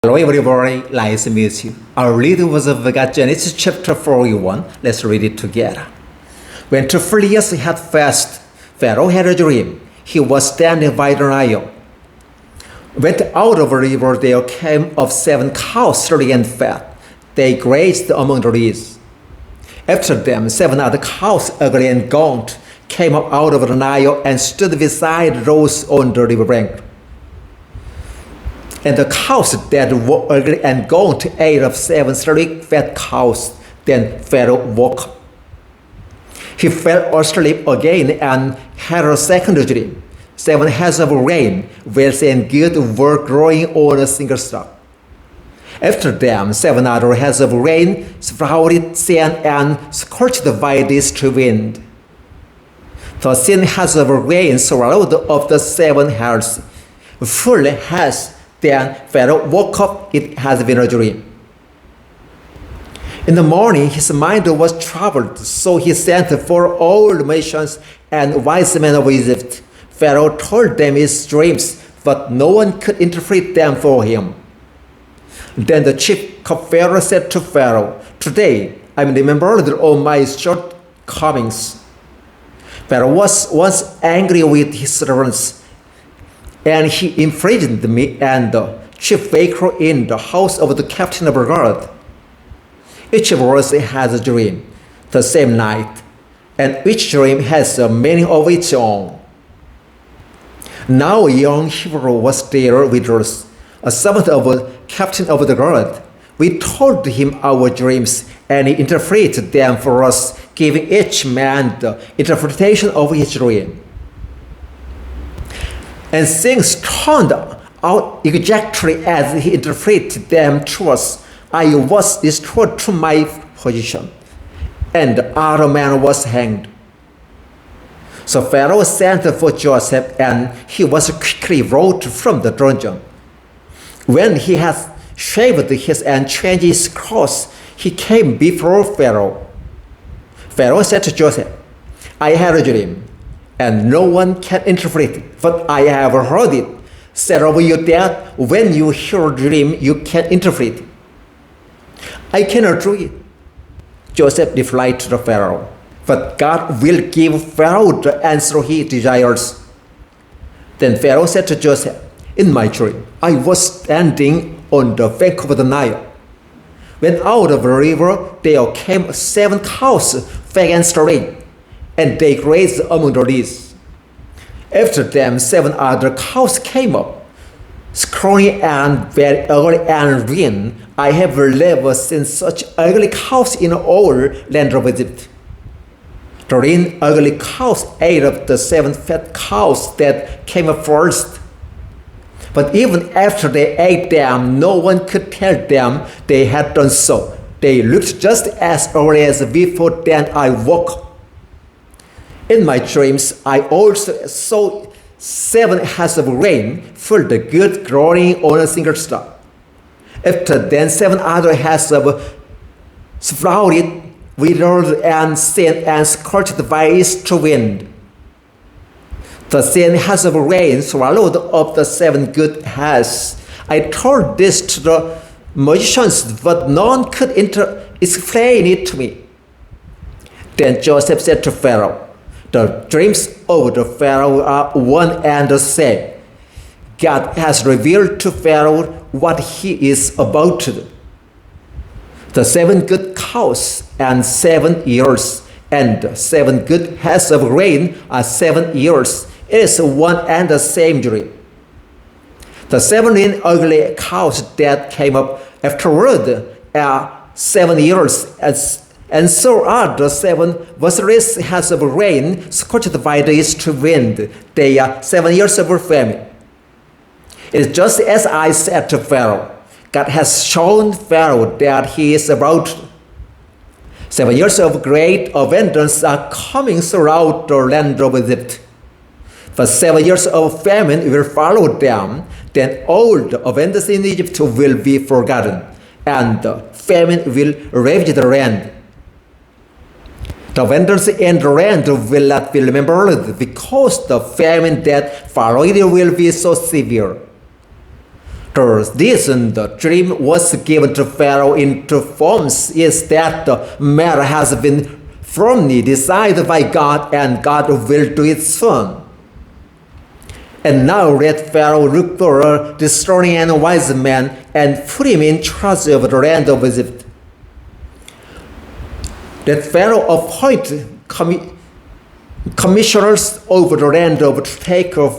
Hello everybody, nice to meet you. Our reading was of Genesis chapter 41. Let's read it together. When 2 years had passed, Pharaoh had a dream. He was standing by the Nile. Went out of the river, there came up 7 cows, sturdy and fat. They grazed among the reeds. After them, 7 other cows, ugly and gaunt, came up out of the Nile and stood beside those on the river bank. And the cows that were ugly and gaunt ate of 7 sturdy fat cows. Then Pharaoh woke up. He fell asleep again and had a second dream. 7 heads of grain, well and good, were growing on a single stalk. After them, 7 other heads of grain sprouted, sand, and scorched by the east wind. The 7 heads of grain swallowed up the 7 heads, full heads. Then Pharaoh woke up. It had been a dream. In the morning, his mind was troubled, so he sent for all the magicians and wise men of Egypt. Pharaoh told them his dreams, but no one could interpret them for him. Then the chief cupbearer said to Pharaoh, "Today I am remembered of my shortcomings." Pharaoh was once angry with his servants, and he imprisoned me and the chief baker in the house of the captain of the guard. Each of us has a dream the same night, and each dream has a meaning of its own. Now a young Hebrew was there with us, a servant of the captain of the guard. We told him our dreams, and he interpreted them for us, giving each man the interpretation of his dream. And things turned out exactly as he interpreted them to us. I was restored to my position, and the other man was hanged. So Pharaoh sent for Joseph, and he was quickly brought from the dungeon. When he had shaved his and changed his clothes, he came before Pharaoh. Pharaoh said to Joseph, "I had a dream, and no one can interpret it, but I have heard it said of you that when you hear a dream, you can interpret it." "I cannot do it," Joseph replied to the Pharaoh, "but God will give Pharaoh the answer he desires." Then Pharaoh said to Joseph, "In my dream, I was standing on the bank of the Nile. When out of the river, there came 7 cows, fat and sturdy, and they grazed among the reeds. After them, 7 other cows came up, scrawny and very ugly and lean. I have never seen such ugly cows in all land of Egypt. The lean, ugly cows ate up the 7 fat cows that came up first. But even after they ate them, no one could tell them they had done so. They looked just as ugly as before. Then I woke up. In my dreams, I also saw 7 heads of grain, full of good, growing on a single stalk. After then, 7 other heads of sprouted, withered, and sand, and scorched by east wind. The 7 heads of grain swallowed up the 7 good heads. I told this to the magicians, but none could explain it to me." Then Joseph said to Pharaoh, "The dreams of the Pharaoh are one and the same. God has revealed to Pharaoh what he is about to do. The 7 good cows and 7 years, and the 7 good heads of grain are 7 years. It is one and the same dream. The 7 ugly cows that came up afterward are 7 years, and so are the 7 worthless heads of grain scorched by the east wind. They are 7 years of famine. It is just as I said to Pharaoh. God has shown Pharaoh that he is about 7 years of great abundance are coming throughout the land of Egypt. But 7 years of famine will follow them. Then all the abundance in Egypt will be forgotten, and the famine will ravage the land. The abundance in the land will not be remembered, because the famine that followed will be so severe. The reason the dream was given to Pharaoh in two forms is that the matter has been firmly decided by God, and God will do it soon. And now let Pharaoh look for a discerning and wise man and put him in charge of the land of Egypt. Let Pharaoh appoint commissioners over the land to take a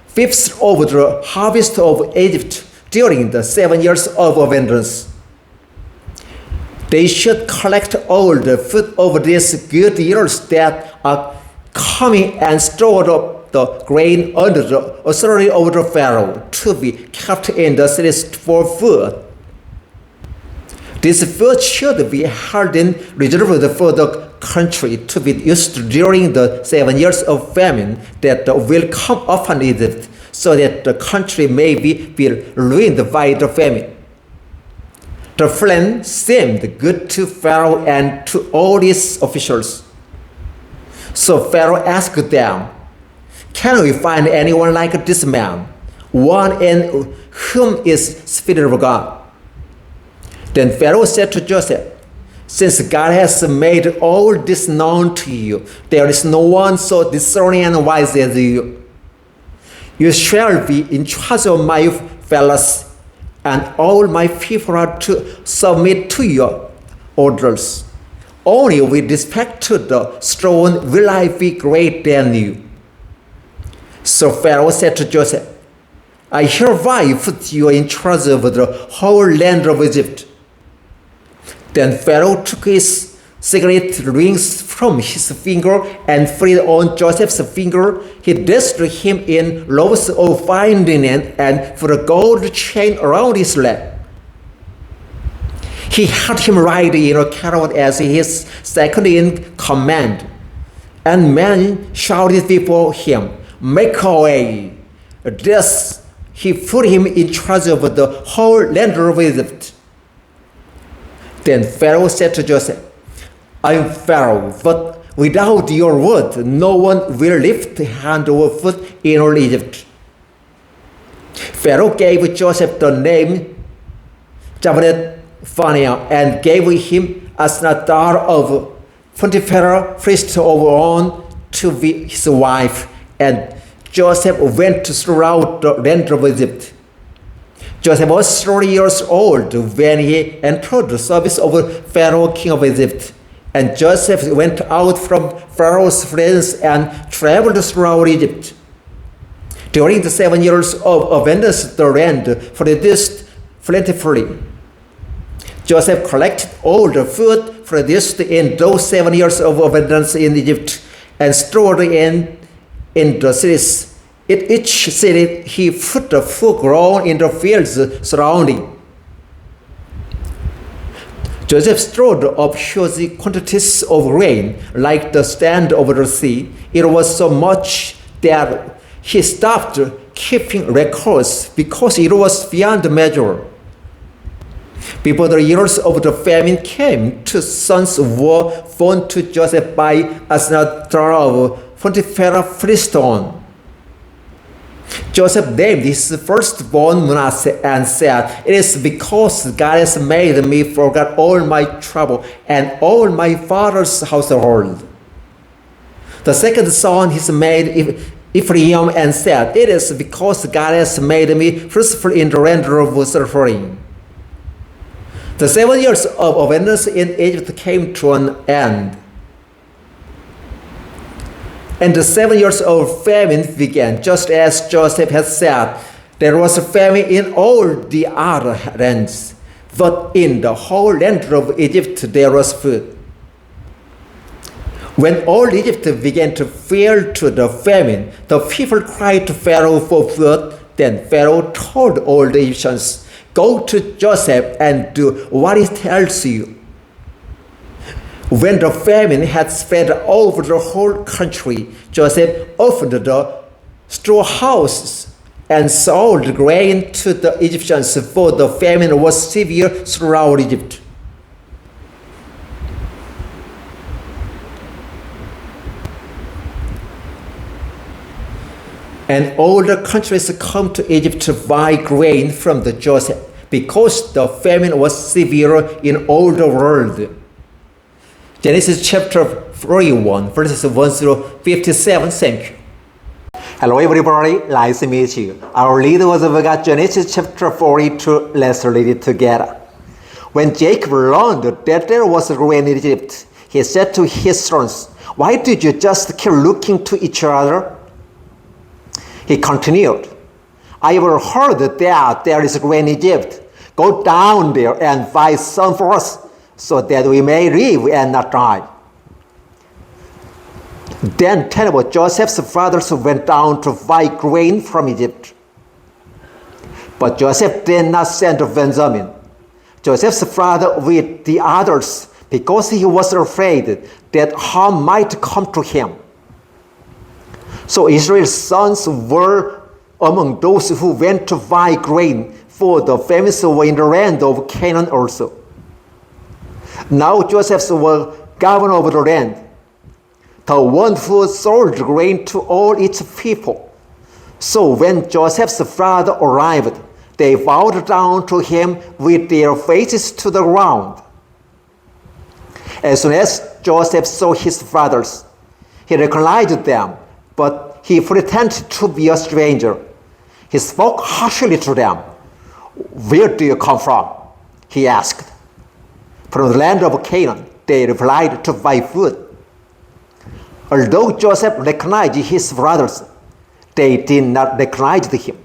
fifth of the harvest of Egypt during the 7 years of abundance. They should collect all the food of these good years that are coming and store up the grain under the authority of the Pharaoh to be kept in the cities for food. This food should be held in reserve for the country to be used during the 7 years of famine that will come upon Egypt, so that the country may be ruined by the famine. The plan seemed good to Pharaoh and to all his officials. So Pharaoh asked them, "Can we find anyone like this man, one in whom is Spirit of God?" Then Pharaoh said to Joseph, "Since God has made all this known to you, there is no one so discerning and wise as you. You shall be in charge of my fellows, and all my people are to submit to your orders. Only with respect to the throne will I be greater than you." So Pharaoh said to Joseph, "I hereby put you in charge of the whole land of Egypt." Then Pharaoh took his signet rings from his finger and put it on Joseph's finger. He dressed him in robes of fine linen and put a gold chain around his leg. He had him ride in a caravan as his second in command, and men shouted before him, "Make away!" Thus he put him in charge of the whole land of Egypt. Then Pharaoh said to Joseph, "I am Pharaoh, but without your word, no one will lift a hand or foot in all Egypt." Pharaoh gave Joseph the name Pharaoh and gave him Asenath, daughter of Potiphar, priest of On, to be his wife. And Joseph went throughout the land of Egypt. Joseph was 30 years old when he entered the service of Pharaoh, king of Egypt. And Joseph went out from Pharaoh's friends and traveled throughout Egypt. During the 7 years of abundance, the land produced plentifully. Joseph collected all the food produced in those 7 years of abundance in Egypt and stored in the cities. In each city, he put the food grown in the fields surrounding. Joseph stored up huge quantities of grain, like the sand over the sea. It was so much that he stopped keeping records because it was beyond measure. Before the years of the famine came, two sons were born to Joseph by Asenath, daughter of Potiphar, priest On. Joseph named his firstborn Manasseh and said, "It is because God has made me forget all my trouble and all my father's household." The second son he made Ephraim and said, "It is because God has made me fruitful in the land of suffering." The 7 years of abundance in Egypt came to an end, and the 7 years of famine began. Just as Joseph had said, there was a famine in all the other lands, but in the whole land of Egypt there was food. When all Egypt began to fear to the famine, the people cried to Pharaoh for food. Then Pharaoh told all the Egyptians, "Go to Joseph and do what he tells you." When the famine had spread over the whole country, Joseph opened the storehouses and sold grain to the Egyptians, for the famine was severe throughout Egypt. And all the countries come to Egypt to buy grain from the Joseph, because the famine was severe in all the world. Genesis chapter 41, verses 1 through 57. Thank you. Hello everybody, nice to meet you. Our reading was about Genesis chapter 42. Let's read it together. When Jacob learned that there was grain in Egypt, he said to his sons, "Why did you just keep looking to each other?" He continued, "I have heard that there is grain in Egypt. Go down there and buy some for us, so that we may live and not die." Then 10 of Joseph's brothers went down to buy grain from Egypt. But Joseph did not send Benjamin, Joseph's brother, with the others, because he was afraid that harm might come to him. So Israel's sons were among those who went to buy grain, for the famines were in the land of Canaan also. Now Joseph was governor of the land, the one who sold grain to all its people. So when Joseph's brother arrived, they bowed down to him with their faces to the ground. As soon as Joseph saw his brothers, he recognized them, but he pretended to be a stranger. He spoke harshly to them. "Where do you come from?" he asked. "From the land of Canaan," they replied, "to buy food." Although Joseph recognized his brothers, they did not recognize him.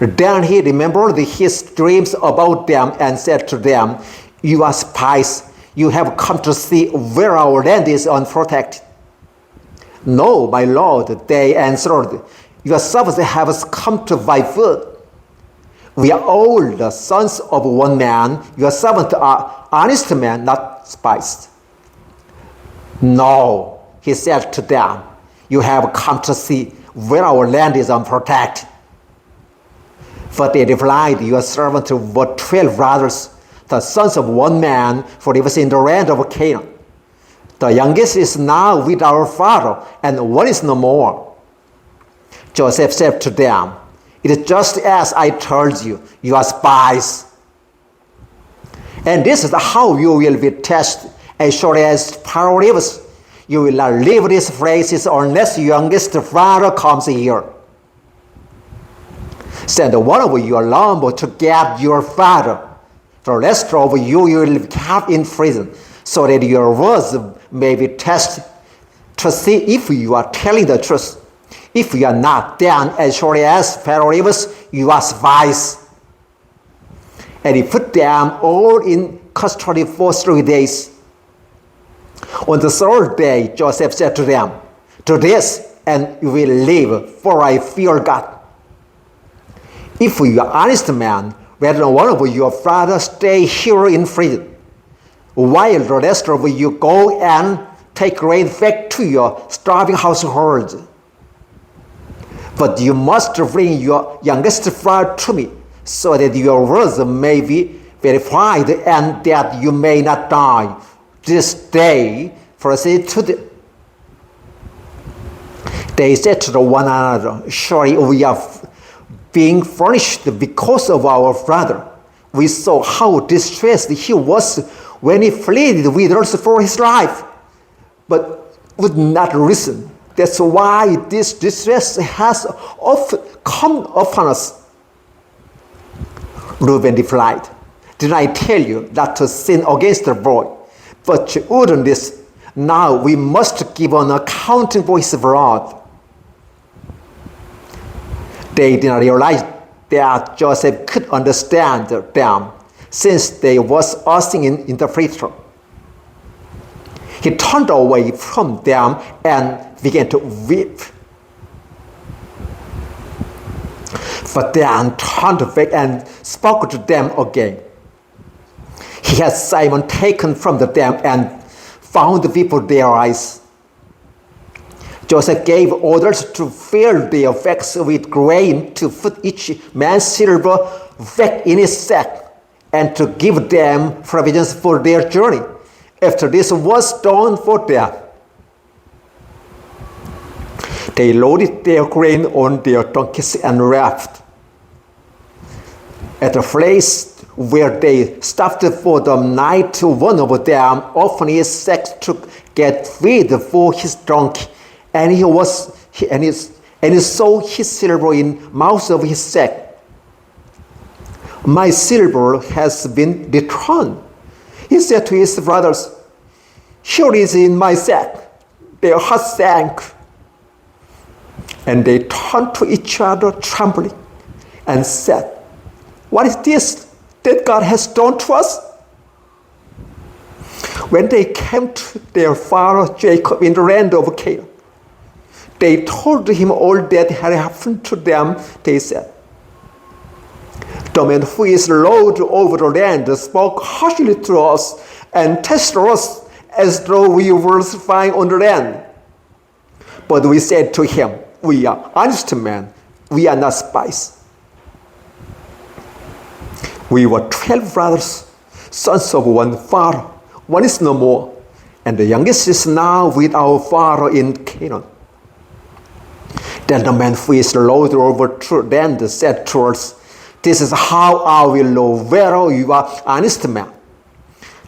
Then he remembered his dreams about them and said to them, "You are spies. You have come to see where our land is unprotected." "No, my lord," they answered. "Your servants have come to buy food. We are all the sons of one man. Your servants are honest men, not spies." "No," he said to them, "you have come to see where our land is unprotected." But they replied, "Your servants were 12 brothers, the sons of one man, for he was in the land of Canaan. The youngest is now with our father, and one is no more." Joseph said to them, "It is just as I told you, you are spies. And this is how you will be tested. As sure as power lives, you will not leave these places unless your youngest brother comes here. Send one of you along to get your father. The rest of you will be kept in prison, so that your words may be tested to see if you are telling the truth. If you are not, then as surely as Pharaoh lives, you are spies." And he put them all in custody for 3 days. On the third day, Joseph said to them, "Do this, and you will live, for I fear God. If you are honest men, let one of your brothers stay here in prison, while the rest of you go and take grain back to your starving households. But you must bring your youngest brother to me, so that your words may be verified and that you may not die. This day proceed to the..." They said to one another, "Surely we are being punished because of our brother. We saw how distressed he was when he pleaded with us for his life, but would not listen. That's why this distress has often come upon us." Reuben replied, "Did I tell you not to sin against the boy? But you wouldn't listen. Now we must give an account for his blood." They did not realize that Joseph could understand them, since they was asking an interpreter. He turned away from them and began to weep. But then turned back and spoke to them again. He had Simon taken from them and found before their eyes. Joseph gave orders to fill their sacks with grain, to put each man's silver back in his sack, and to give them provisions for their journey. After this was done for them, They loaded their grain on their donkeys and left. At the place where they stopped for the night, one of them opened his sack to get feed for his donkey, and he saw his silver in mouth of his sack. My silver has been returned, he said to his brothers. Here it is in my sack. Their hearts sank, and they turned to each other trembling and said, what is this that God has done to us? When they came to their father Jacob in the land of Canaan, they told him all that had happened to them. They said, the man who is Lord over the land spoke harshly to us and tested us as though we were flying on the land. But we said to him, we are honest men, we are not spies. We were 12 brothers, sons of one father. One is no more, and the youngest is now with our father in Canaan. Then the man who is Lord over the land said to us, this is how I will know whether you are honest men.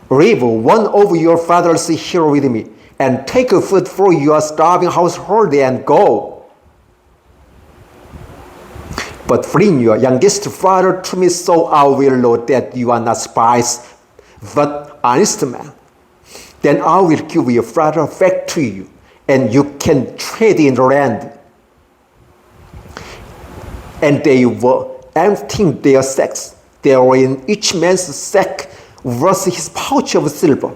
Leave one of your fathers here with me, and take food for your starving household and go. But bring your youngest father to me, so I will know that you are not spies, but honest men. Then I will give your father back to you, and you can trade in the land. And they were emptying their sacks. There were in each man's sack was his pouch of silver.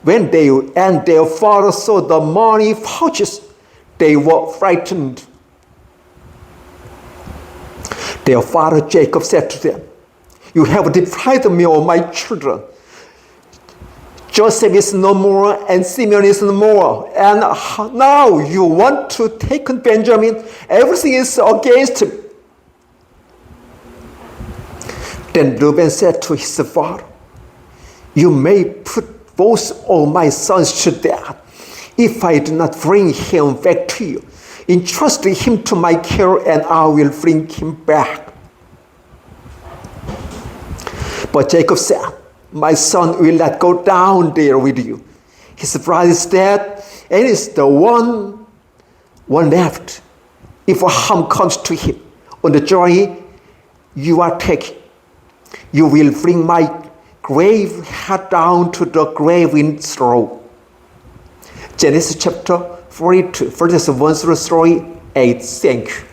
When they and their father saw the money pouches, they were frightened. Their father Jacob said to them, you have deprived me of my children. Joseph is no more, and Simeon is no more, and now you want to take Benjamin. Everything is against him. Then Reuben said to his father, you may put both of my sons to death if I do not bring him back to you. Entrust him to my care, and I will bring him back. But Jacob said, my son will not go down there with you. His brother is dead, and is the one left. If harm comes to him on the journey you are taking, you will bring my grave head down to the grave in sorrow. Genesis chapter 42, verses 1 through 8. Thank you.